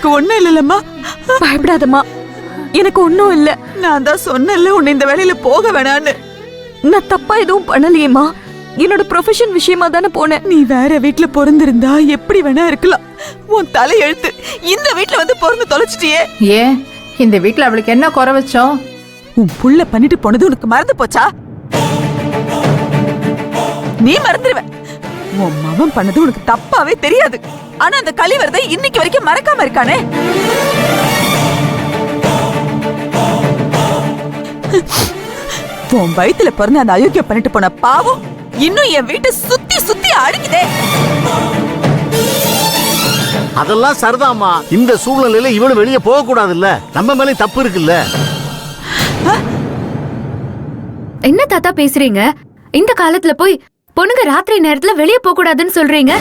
உனக்கு ஒண்ணும் இல்லலம்மா? பயப்படாதம்மா, எனக்கு ஒண்ணும் இல்ல. நான் தான் சொன்னல உன்னை இந்த வேலையில போக வேணான்னு. நான் தப்பா எதுவும் பண்ணலையேம்மா. என்னோட ப்ரொஃபஷன் விஷயமா தானே போனேன். நீ வேற வீட்டுல பிறந்திருந்தா எப்படி வேணா இருக்கலாம். உன் தலையெழுத்து இந்த வீட்டுல வந்து பிறந்து தொலைச்சிட்டியே. ஏன் இந்த வீட்டுல அவளுக்கு என்ன குறை வச்சோம்? உன் புள்ள பண்ணிட்டு போனது உனக்கு மறந்து போச்சா? நீ மறந்துடுவ. உன் மவன் பண்ணது உனக்கு தப்பாவே தெரியாது. ஆனா அந்த கலிவரதை இன்னைக்கு வரைக்கும் மறக்காம இருக்கானே. உன் வயித்துல பிறந்த அந்த அயோக்கியம் பண்ணிட்டு போன பாவம் இன்னும் என் வீட்டை சுத்தி சுத்தி அடிக்குதே. அதெல்லாம் சரிதாம்மா. இந்த சூழ்நிலையில இவனு வெளியே போக கூடாதுல்ல. நம்ம மேலே தப்பு இருக்குல்ல. என்ன தாத்தா பேசுறீங்க? இந்த காலத்துல போய் பொண்ணுங்க ராத்திரி நேரத்துல வெளியே போக கூடாதுன்னு சொல்றீங்க?